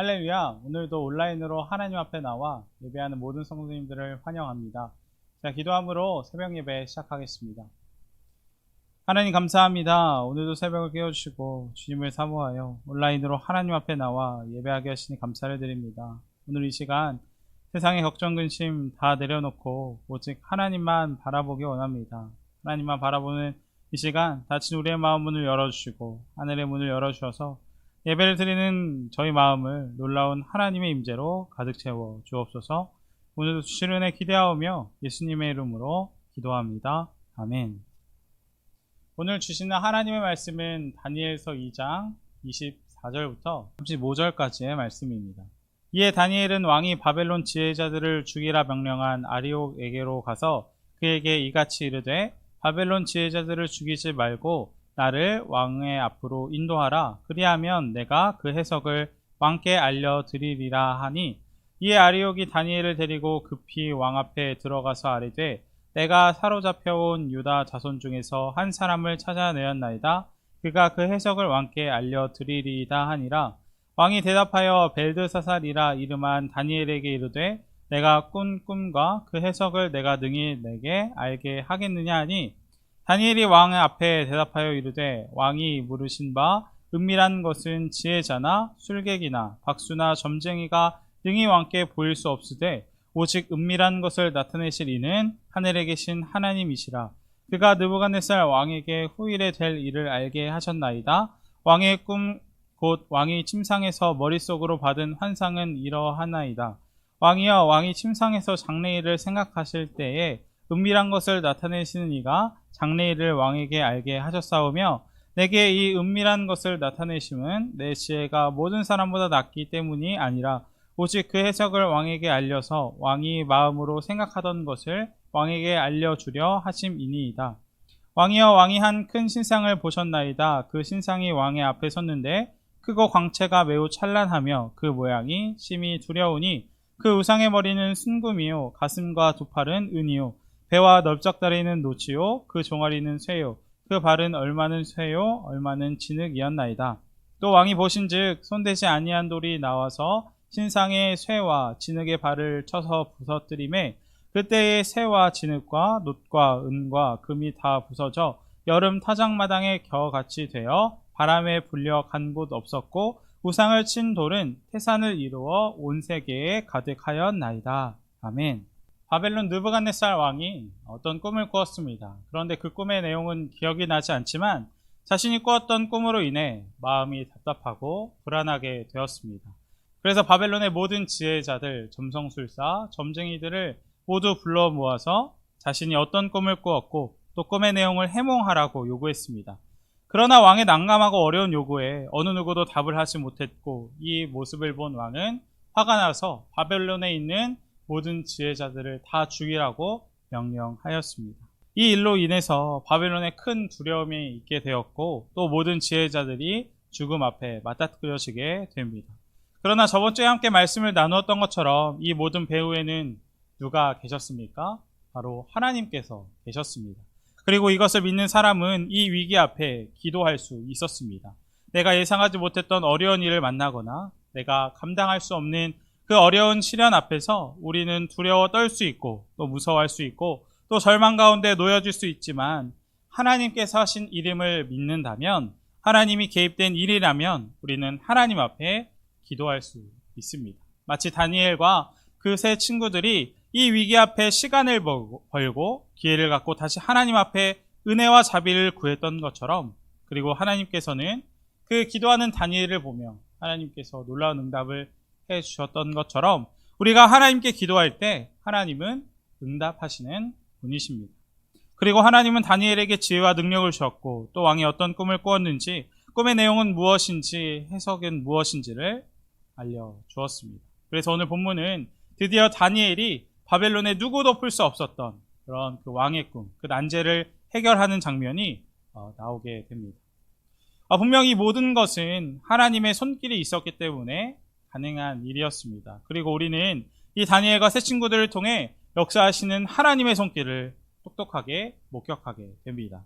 할렐루야. 오늘도 온라인으로 하나님 앞에 나와 예배하는 모든 성도님들을 환영합니다. 자, 기도함으로 새벽 예배 시작하겠습니다. 하나님 감사합니다. 오늘도 새벽을 깨워주시고 주님을 사모하여 온라인으로 하나님 앞에 나와 예배하게 하시니 감사를 드립니다. 오늘 이 시간 세상의 걱정 근심 다 내려놓고 오직 하나님만 바라보기 원합니다. 하나님만 바라보는 이 시간 닫힌 우리의 마음 문을 열어주시고 하늘의 문을 열어주셔서 예배를 드리는 저희 마음을 놀라운 하나님의 임재로 가득 채워 주옵소서. 오늘도 주실 은혜 기대하오며 예수님의 이름으로 기도합니다. 아멘. 오늘 주시는 하나님의 말씀은 다니엘서 2장 24절부터 35절까지의 말씀입니다. 이에 다니엘은 왕이 바벨론 지혜자들을 죽이라 명령한 아리옥에게로 가서 그에게 이같이 이르되 바벨론 지혜자들을 죽이지 말고 나를 왕의 앞으로 인도하라. 그리하면 내가 그 해석을 왕께 알려드리리라 하니, 이에 아리옥이 다니엘을 데리고 급히 왕 앞에 들어가서 아뢰되 내가 사로잡혀온 유다 자손 중에서 한 사람을 찾아내었나이다. 그가 그 해석을 왕께 알려드리리이다 하니라. 왕이 대답하여 벨드사살이라 이름한 다니엘에게 이르되 내가 꾼 꿈과 그 해석을 내가 능히 내게 알게 하겠느냐 하니, 다니엘이 왕 앞에 대답하여 이르되 왕이 물으신 바 은밀한 것은 지혜자나 술객이나 박수나 점쟁이가 능히 왕께 보일 수 없으되 오직 은밀한 것을 나타내실 이는 하늘에 계신 하나님이시라. 그가 느부갓네살 왕에게 후일에 될 일을 알게 하셨나이다. 왕의 꿈 곧 왕이 침상에서 머릿속으로 받은 환상은 이러하나이다. 왕이여, 왕이 침상에서 장래일을 생각하실 때에 은밀한 것을 나타내시는 이가 장래일을 왕에게 알게 하셨사오며, 내게 이 은밀한 것을 나타내심은 내 지혜가 모든 사람보다 낫기 때문이 아니라 오직 그 해석을 왕에게 알려서 왕이 마음으로 생각하던 것을 왕에게 알려주려 하심이니이다. 왕이여, 왕이 한 큰 신상을 보셨나이다. 그 신상이 왕의 앞에 섰는데 크고 광채가 매우 찬란하며 그 모양이 심히 두려우니 그 우상의 머리는 순금이요 가슴과 두 팔은 은이요 배와 넓적다리는 노치요 그 종아리는 쇠요 그 발은 얼마는 쇠요 얼마는 진흙이었나이다. 또 왕이 보신즉 손대지 아니한 돌이 나와서 신상의 쇠와 진흙의 발을 쳐서 부서뜨리매 그때의 쇠와 진흙과 놋과 은과 금이 다 부서져 여름 타작마당에 겨같이 되어 바람에 불려 간 곳 없었고 우상을 친 돌은 태산을 이루어 온 세계에 가득하였나이다. 아멘. 바벨론 느부갓네살 왕이 어떤 꿈을 꾸었습니다. 그런데 그 꿈의 내용은 기억이 나지 않지만 자신이 꾸었던 꿈으로 인해 마음이 답답하고 불안하게 되었습니다. 그래서 바벨론의 모든 지혜자들, 점성술사, 점쟁이들을 모두 불러 모아서 자신이 어떤 꿈을 꾸었고 또 꿈의 내용을 해몽하라고 요구했습니다. 그러나 왕의 난감하고 어려운 요구에 어느 누구도 답을 하지 못했고, 이 모습을 본 왕은 화가 나서 바벨론에 있는 모든 지혜자들을 다 죽이라고 명령하였습니다. 이 일로 인해서 바벨론에 큰 두려움이 있게 되었고 또 모든 지혜자들이 죽음 앞에 맞닥뜨려지게 됩니다. 그러나 저번 주에 함께 말씀을 나누었던 것처럼 이 모든 배후에는 누가 계셨습니까? 바로 하나님께서 계셨습니다. 그리고 이것을 믿는 사람은 이 위기 앞에 기도할 수 있었습니다. 내가 예상하지 못했던 어려운 일을 만나거나 내가 감당할 수 없는 그 어려운 시련 앞에서 우리는 두려워 떨 수 있고 또 무서워할 수 있고 또 절망 가운데 놓여질 수 있지만, 하나님께서 하신 일임을 믿는다면, 하나님이 개입된 일이라면 우리는 하나님 앞에 기도할 수 있습니다. 마치 다니엘과 그 세 친구들이 이 위기 앞에 시간을 벌고 기회를 갖고 다시 하나님 앞에 은혜와 자비를 구했던 것처럼, 그리고 하나님께서는 그 기도하는 다니엘을 보며 하나님께서 놀라운 응답을 해주셨던 것처럼 우리가 하나님께 기도할 때 하나님은 응답하시는 분이십니다. 그리고 하나님은 다니엘에게 지혜와 능력을 주었고 또 왕이 어떤 꿈을 꾸었는지, 꿈의 내용은 무엇인지, 해석은 무엇인지를 알려주었습니다. 그래서 오늘 본문은 드디어 다니엘이 바벨론에 누구도 풀 수 없었던 그런 그 왕의 꿈, 그 난제를 해결하는 장면이 나오게 됩니다. 분명히 이 모든 것은 하나님의 손길이 있었기 때문에 가능한 일이었습니다. 그리고 우리는 이 다니엘과 세 친구들을 통해 역사하시는 하나님의 손길을 똑똑하게 목격하게 됩니다.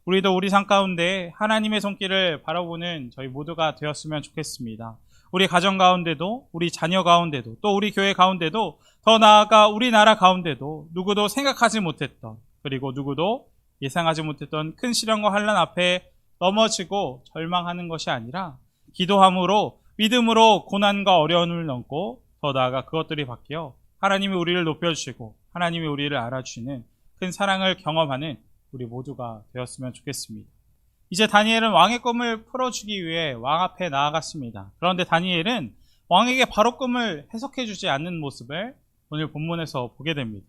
우리도 우리 삶 가운데 하나님의 손길을 바라보는 저희 모두가 되었으면 좋겠습니다. 우리 가정 가운데도, 우리 자녀 가운데도, 또 우리 교회 가운데도, 더 나아가 우리나라 가운데도 누구도 생각하지 못했던, 그리고 누구도 예상하지 못했던 큰 시련과 환난 앞에 넘어지고 절망하는 것이 아니라 기도함으로, 믿음으로 고난과 어려움을 넘고 더 나아가 그것들이 바뀌어 하나님이 우리를 높여주시고 하나님이 우리를 알아주시는 큰 사랑을 경험하는 우리 모두가 되었으면 좋겠습니다. 이제 다니엘은 왕의 꿈을 풀어주기 위해 왕 앞에 나아갔습니다. 그런데 다니엘은 왕에게 바로 꿈을 해석해주지 않는 모습을 오늘 본문에서 보게 됩니다.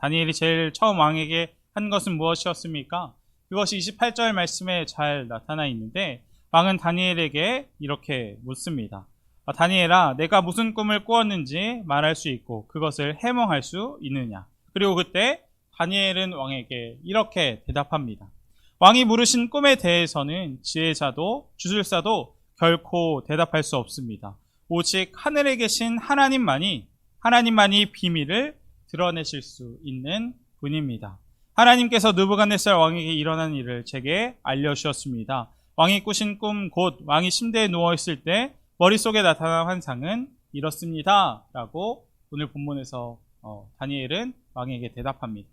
다니엘이 제일 처음 왕에게 한 것은 무엇이었습니까? 그것이 28절 말씀에 잘 나타나 있는데 왕은 다니엘에게 이렇게 묻습니다. 다니엘아, 내가 무슨 꿈을 꾸었는지 말할 수 있고 그것을 해몽할 수 있느냐? 그리고 그때 다니엘은 왕에게 이렇게 대답합니다. 왕이 물으신 꿈에 대해서는 지혜자도 주술사도 결코 대답할 수 없습니다. 오직 하늘에 계신 하나님만이 비밀을 드러내실 수 있는 분입니다. 하나님께서 느부갓네살 왕에게 일어난 일을 제게 알려주셨습니다. 왕이 꾸신 꿈, 곧 왕이 침대에 누워있을 때 머릿속에 나타난 환상은 이렇습니다. 라고 오늘 본문에서 다니엘은 왕에게 대답합니다.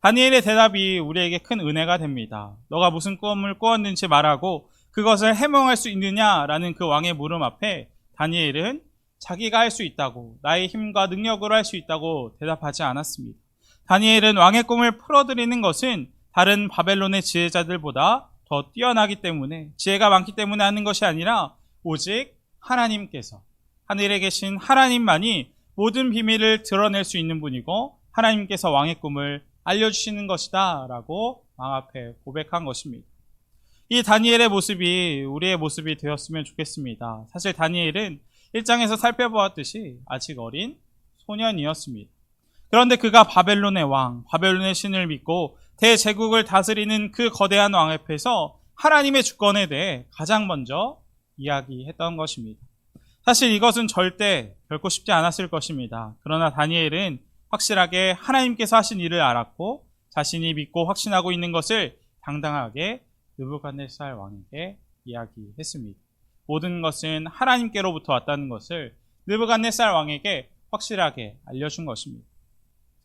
다니엘의 대답이 우리에게 큰 은혜가 됩니다. 너가 무슨 꿈을 꾸었는지 말하고 그것을 해몽할 수 있느냐라는 그 왕의 물음 앞에 다니엘은 자기가 할 수 있다고, 나의 힘과 능력으로 할 수 있다고 대답하지 않았습니다. 다니엘은 왕의 꿈을 풀어드리는 것은 다른 바벨론의 지혜자들보다 더 뛰어나기 때문에, 지혜가 많기 때문에 하는 것이 아니라 오직 하나님께서, 하늘에 계신 하나님만이 모든 비밀을 드러낼 수 있는 분이고 하나님께서 왕의 꿈을 알려주시는 것이다 라고 왕 앞에 고백한 것입니다. 이 다니엘의 모습이 우리의 모습이 되었으면 좋겠습니다. 사실 다니엘은 1장에서 살펴보았듯이 아직 어린 소년이었습니다. 그런데 그가 바벨론의 왕, 바벨론의 신을 믿고 대제국을 다스리는 그 거대한 왕 앞에서 하나님의 주권에 대해 가장 먼저 이야기했던 것입니다. 사실 이것은 결코 쉽지 않았을 것입니다. 그러나 다니엘은 확실하게 하나님께서 하신 일을 알았고 자신이 믿고 확신하고 있는 것을 당당하게 느부갓네살 왕에게 이야기했습니다. 모든 것은 하나님께로부터 왔다는 것을 느부갓네살 왕에게 확실하게 알려준 것입니다.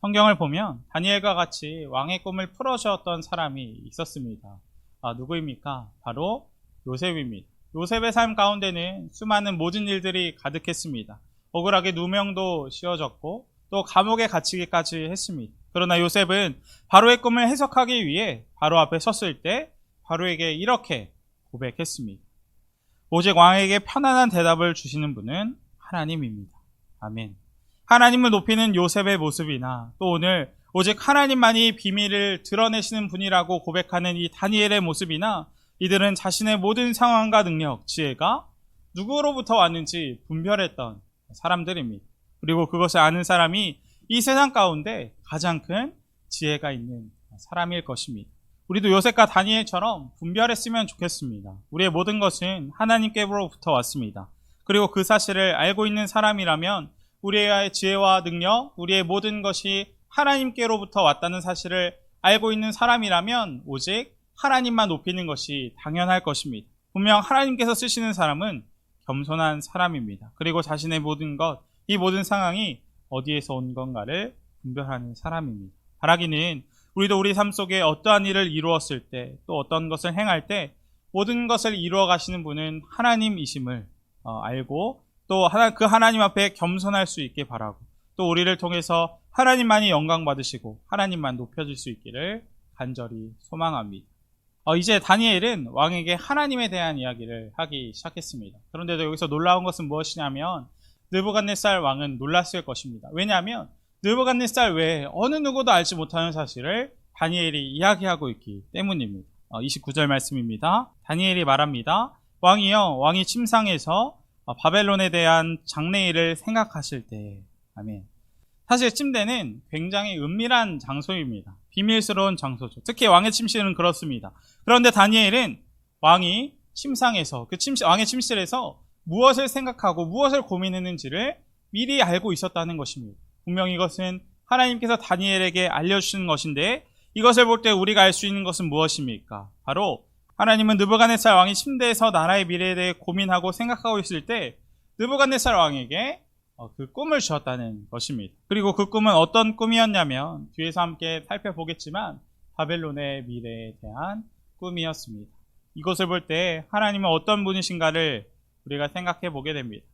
성경을 보면 다니엘과 같이 왕의 꿈을 풀어주었던 사람이 있었습니다. 누구입니까? 바로 요셉입니다. 요셉의 삶 가운데는 수많은 모든 일들이 가득했습니다. 억울하게 누명도 씌워졌고 또 감옥에 갇히기까지 했습니다. 그러나 요셉은 바로의 꿈을 해석하기 위해 바로 앞에 섰을 때 바로에게 이렇게 고백했습니다. 오직 왕에게 편안한 대답을 주시는 분은 하나님입니다. 아멘. 하나님을 높이는 요셉의 모습이나 또 오늘 오직 하나님만이 비밀을 드러내시는 분이라고 고백하는 이 다니엘의 모습이나 이들은 자신의 모든 상황과 능력, 지혜가 누구로부터 왔는지 분별했던 사람들입니다. 그리고 그것을 아는 사람이 이 세상 가운데 가장 큰 지혜가 있는 사람일 것입니다. 우리도 요셉과 다니엘처럼 분별했으면 좋겠습니다. 우리의 모든 것은 하나님께로부터 왔습니다. 그리고 그 사실을 알고 있는 사람이라면 우리의 지혜와 능력, 우리의 모든 것이 하나님께로부터 왔다는 사실을 알고 있는 사람이라면 오직 하나님만 높이는 것이 당연할 것입니다. 분명 하나님께서 쓰시는 사람은 겸손한 사람입니다. 그리고 자신의 모든 것, 이 모든 상황이 어디에서 온 건가를 분별하는 사람입니다. 바라기는 우리도 우리 삶 속에 어떠한 일을 이루었을 때, 또 어떤 것을 행할 때 모든 것을 이루어 가시는 분은 하나님이심을 알고 또 그 하나님 앞에 겸손할 수 있게 바라고 또 우리를 통해서 하나님만이 영광 받으시고 하나님만 높여질 수 있기를 간절히 소망합니다. 이제 다니엘은 왕에게 하나님에 대한 이야기를 하기 시작했습니다. 그런데도 여기서 놀라운 것은 무엇이냐면 느부갓네살 왕은 놀랐을 것입니다. 왜냐하면 느부갓네살 외에 어느 누구도 알지 못하는 사실을 다니엘이 이야기하고 있기 때문입니다. 29절 말씀입니다. 다니엘이 말합니다. 왕이여, 왕이 침상에서 바벨론에 대한 장래일을 생각하실 때. 아멘. 사실 침대는 굉장히 은밀한 장소입니다. 비밀스러운 장소죠. 특히 왕의 침실은 그렇습니다. 그런데 다니엘은 왕이 침상에서, 왕의 침실에서 무엇을 생각하고 무엇을 고민했는지를 미리 알고 있었다는 것입니다. 분명히 이것은 하나님께서 다니엘에게 알려주시는 것인데 이것을 볼 때 우리가 알 수 있는 것은 무엇입니까? 바로 하나님은 느부갓네살 왕이 침대에서 나라의 미래에 대해 고민하고 생각하고 있을 때 느부갓네살 왕에게 그 꿈을 주었다는 것입니다. 그리고 그 꿈은 어떤 꿈이었냐면 뒤에서 함께 살펴보겠지만 바벨론의 미래에 대한 꿈이었습니다. 이것을 볼 때 하나님은 어떤 분이신가를 우리가 생각해 보게 됩니다.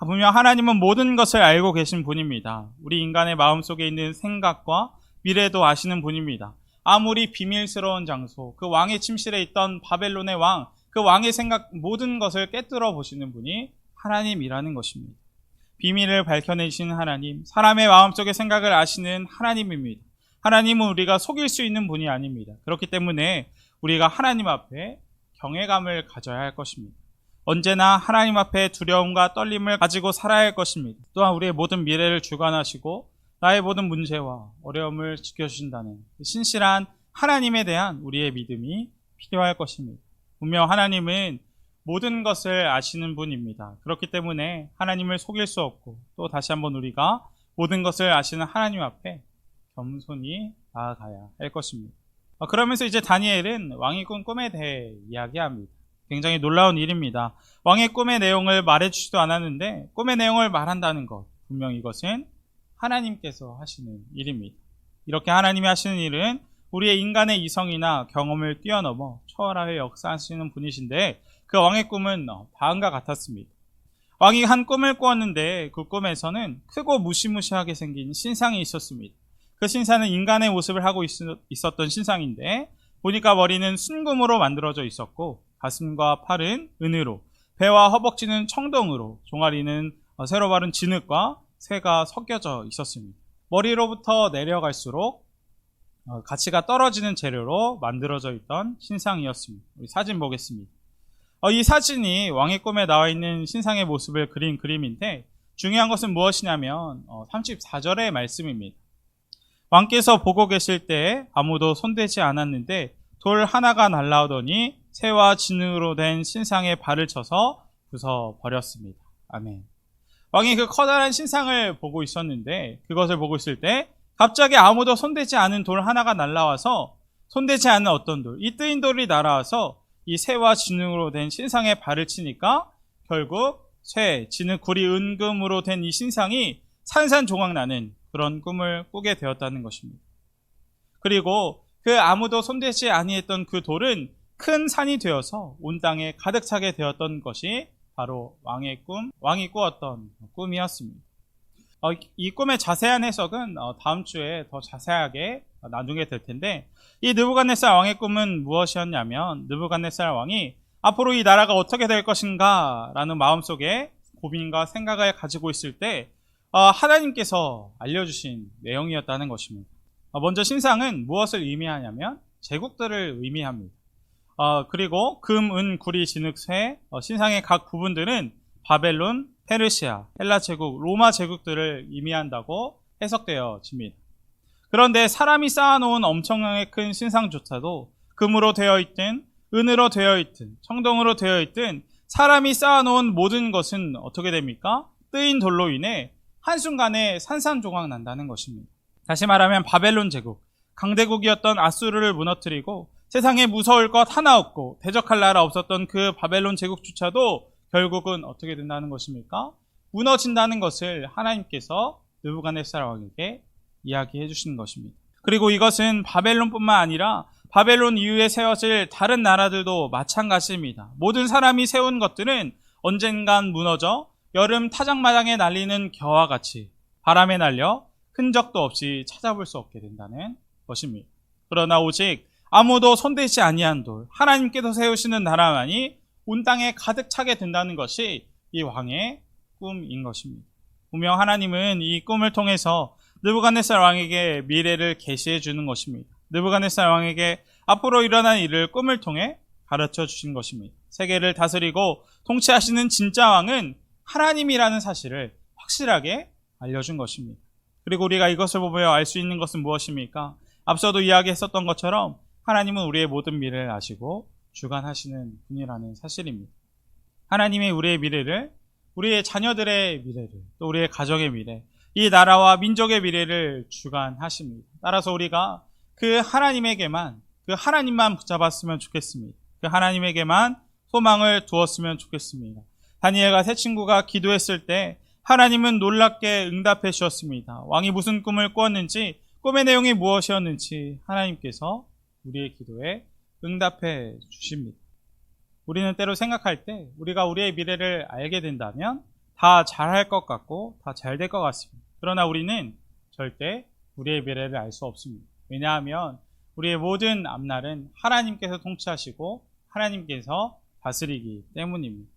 분명 하나님은 모든 것을 알고 계신 분입니다. 우리 인간의 마음속에 있는 생각과 미래도 아시는 분입니다. 아무리 비밀스러운 장소, 그 왕의 침실에 있던 바벨론의 왕, 그 왕의 생각 모든 것을 깨뜨려 보시는 분이 하나님이라는 것입니다. 비밀을 밝혀내신 하나님, 사람의 마음속의 생각을 아시는 하나님입니다. 하나님은 우리가 속일 수 있는 분이 아닙니다. 그렇기 때문에 우리가 하나님 앞에 경외감을 가져야 할 것입니다. 언제나 하나님 앞에 두려움과 떨림을 가지고 살아야 할 것입니다. 또한 우리의 모든 미래를 주관하시고 나의 모든 문제와 어려움을 지켜주신다는 신실한 하나님에 대한 우리의 믿음이 필요할 것입니다. 분명 하나님은 모든 것을 아시는 분입니다. 그렇기 때문에 하나님을 속일 수 없고 또 다시 한번 우리가 모든 것을 아시는 하나님 앞에 겸손히 나아가야 할 것입니다. 그러면서 이제 다니엘은 왕이 꾼 꿈에 대해 이야기합니다. 굉장히 놀라운 일입니다. 왕의 꿈의 내용을 말해주지도 않았는데 꿈의 내용을 말한다는 것, 분명 이것은 하나님께서 하시는 일입니다. 이렇게 하나님이 하시는 일은 우리의 인간의 이성이나 경험을 뛰어넘어 초월하여 역사하시는 분이신데 그 왕의 꿈은 다음과 같았습니다. 왕이 한 꿈을 꾸었는데 그 꿈에서는 크고 무시무시하게 생긴 신상이 있었습니다. 그 신상은 인간의 모습을 하고 있었던 신상인데 보니까 머리는 순금으로 만들어져 있었고 가슴과 팔은 은으로, 배와 허벅지는 청동으로, 종아리는 새로 바른 진흙과 쇠가 섞여져 있었습니다. 머리로부터 내려갈수록 가치가 떨어지는 재료로 만들어져 있던 신상이었습니다. 우리 사진 보겠습니다. 이 사진이 왕의 꿈에 나와 있는 신상의 모습을 그린 그림인데 중요한 것은 무엇이냐면 34절의 말씀입니다. 왕께서 보고 계실 때 아무도 손대지 않았는데 돌 하나가 날라오더니 쇠와 진흙으로 된 신상에 발을 쳐서 부숴버렸습니다. 아멘. 왕이 그 커다란 신상을 보고 있었는데 그것을 보고 있을 때 갑자기 아무도 손대지 않은 돌 하나가 날라와서 손대지 않은 어떤 돌, 이 뜨인 돌이 날아와서 이 쇠와 진흙으로 된 신상에 발을 치니까 결국 쇠, 진흙, 구리, 은금으로 된 이 신상이 산산조각 나는 그런 꿈을 꾸게 되었다는 것입니다. 그리고 그 아무도 손대지 아니했던 그 돌은 큰 산이 되어서 온 땅에 가득 차게 되었던 것이 바로 왕의 꿈, 왕이 꾸었던 꿈이었습니다. 이 꿈의 자세한 해석은 다음 주에 더 자세하게 나누게 될 텐데 이 느부갓네살 왕의 꿈은 무엇이었냐면 느부갓네살 왕이 앞으로 이 나라가 어떻게 될 것인가 라는 마음속에 고민과 생각을 가지고 있을 때 하나님께서 알려주신 내용이었다는 것입니다. 먼저 신상은 무엇을 의미하냐면 제국들을 의미합니다. 그리고 금, 은, 구리, 진흙, 쇠, 신상의 각 부분들은 바벨론, 페르시아, 헬라 제국, 로마 제국들을 의미한다고 해석되어집니다. 그런데 사람이 쌓아놓은 엄청나게 큰 신상조차도 금으로 되어 있든 은으로 되어 있든 청동으로 되어 있든 사람이 쌓아놓은 모든 것은 어떻게 됩니까? 뜨인 돌로 인해 한순간에 산산조각 난다는 것입니다. 다시 말하면 바벨론 제국, 강대국이었던 아수르를 무너뜨리고 세상에 무서울 것 하나 없고 대적할 나라 없었던 그 바벨론 제국조차도 결국은 어떻게 된다는 것입니까? 무너진다는 것을 하나님께서 느부갓네살 왕에게 이야기해 주시는 것입니다. 그리고 이것은 바벨론뿐만 아니라 바벨론 이후에 세워질 다른 나라들도 마찬가지입니다. 모든 사람이 세운 것들은 언젠간 무너져 여름 타작마당에 날리는 겨와 같이 바람에 날려 흔적도 없이 찾아볼 수 없게 된다는 것입니다. 그러나 오직 아무도 손대지 아니한 돌, 하나님께서 세우시는 나라만이 온 땅에 가득 차게 된다는 것이 이 왕의 꿈인 것입니다. 분명 하나님은 이 꿈을 통해서 느부갓네살 왕에게 미래를 계시해 주는 것입니다. 느부갓네살 왕에게 앞으로 일어날 일을 꿈을 통해 가르쳐 주신 것입니다. 세계를 다스리고 통치하시는 진짜 왕은 하나님이라는 사실을 확실하게 알려준 것입니다. 그리고 우리가 이것을 보며 알 수 있는 것은 무엇입니까? 앞서도 이야기했었던 것처럼 하나님은 우리의 모든 미래를 아시고 주관하시는 분이라는 사실입니다. 하나님이 우리의 미래를, 우리의 자녀들의 미래를, 또 우리의 가정의 미래, 이 나라와 민족의 미래를 주관하십니다. 따라서 우리가 그 하나님에게만, 그 하나님만 붙잡았으면 좋겠습니다. 그 하나님에게만 소망을 두었으면 좋겠습니다. 다니엘과 세 친구가 기도했을 때 하나님은 놀랍게 응답해 주셨습니다. 왕이 무슨 꿈을 꾸었는지, 꿈의 내용이 무엇이었는지 하나님께서 우리의 기도에 응답해 주십니다. 우리는 때로 생각할 때 우리가 우리의 미래를 알게 된다면 다 잘할 것 같고 다 잘 될 것 같습니다. 그러나 우리는 절대 우리의 미래를 알 수 없습니다. 왜냐하면 우리의 모든 앞날은 하나님께서 통치하시고 하나님께서 다스리기 때문입니다.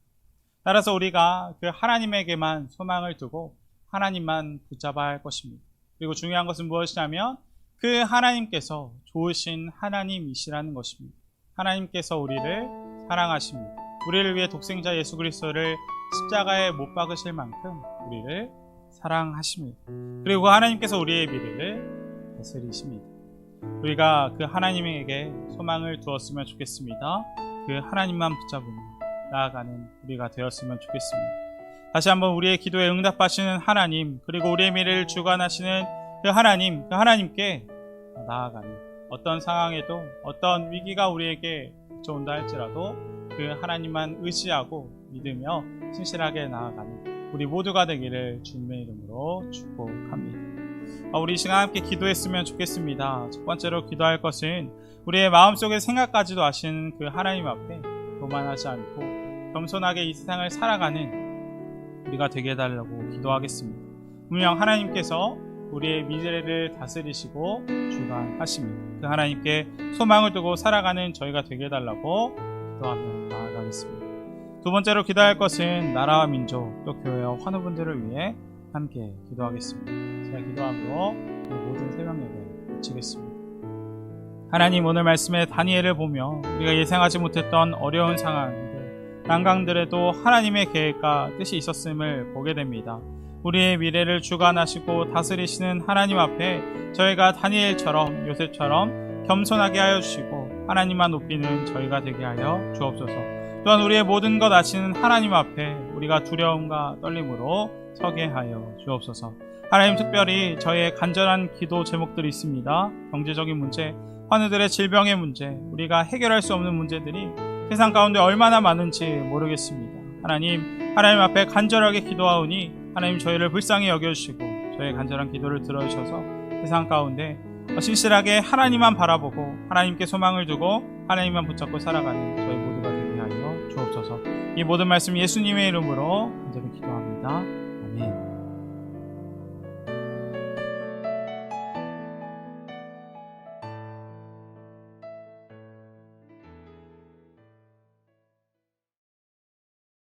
따라서 우리가 그 하나님에게만 소망을 두고 하나님만 붙잡아야 할 것입니다. 그리고 중요한 것은 무엇이냐면 그 하나님께서 좋으신 하나님이시라는 것입니다. 하나님께서 우리를 사랑하십니다. 우리를 위해 독생자 예수 그리스도를 십자가에 못 박으실 만큼 우리를 사랑하십니다. 그리고 하나님께서 우리의 미래를 다스리십니다. 우리가 그 하나님에게 소망을 두었으면 좋겠습니다. 그 하나님만 붙잡으며 나아가는 우리가 되었으면 좋겠습니다. 다시 한번 우리의 기도에 응답하시는 하나님, 그리고 우리의 미래를 주관하시는 그 하나님, 그 하나님께 나아가는 어떤 상황에도 어떤 위기가 우리에게 닥쳐온다 할지라도 그 하나님만 의지하고 믿으며 신실하게 나아가는 우리 모두가 되기를 주님의 이름으로 축복합니다. 우리 이 시간 함께 기도했으면 좋겠습니다. 첫 번째로 기도할 것은 우리의 마음속의 생각까지도 아시는 그 하나님 앞에 교만하지 않고 겸손하게 이 세상을 살아가는 우리가 되게 해달라고 기도하겠습니다. 분명 하나님께서 우리의 미래를 다스리시고 주관하십니다. 그 하나님께 소망을 두고 살아가는 저희가 되게 해달라고 기도하며 나아가겠습니다. 두 번째로 기도할 것은 나라와 민족 또 교회와 환우분들을 위해 함께 기도하겠습니다. 제가 기도함으로 모든 새벽 예배 마치겠습니다. 하나님, 오늘 말씀에 다니엘을 보며 우리가 예상하지 못했던 어려운 상황들, 난강들에도 하나님의 계획과 뜻이 있었음을 보게 됩니다. 우리의 미래를 주관하시고 다스리시는 하나님 앞에 저희가 다니엘처럼 요셉처럼 겸손하게 하여 주시고 하나님만 높이는 저희가 되게 하여 주옵소서. 또한 우리의 모든 것 아시는 하나님 앞에 우리가 두려움과 떨림으로 서게 하여 주옵소서. 하나님, 특별히 저희의 간절한 기도 제목들이 있습니다. 경제적인 문제, 환우들의 질병의 문제, 우리가 해결할 수 없는 문제들이 세상 가운데 얼마나 많은지 모르겠습니다. 하나님 앞에 간절하게 기도하오니 하나님 저희를 불쌍히 여겨주시고 저희의 간절한 기도를 들어주셔서 세상 가운데 신실하게 하나님만 바라보고 하나님께 소망을 두고 하나님만 붙잡고 살아가는 저희 모두가 되게 하여 주옵소서. 이 모든 말씀 예수님의 이름으로 간절히 기도합니다.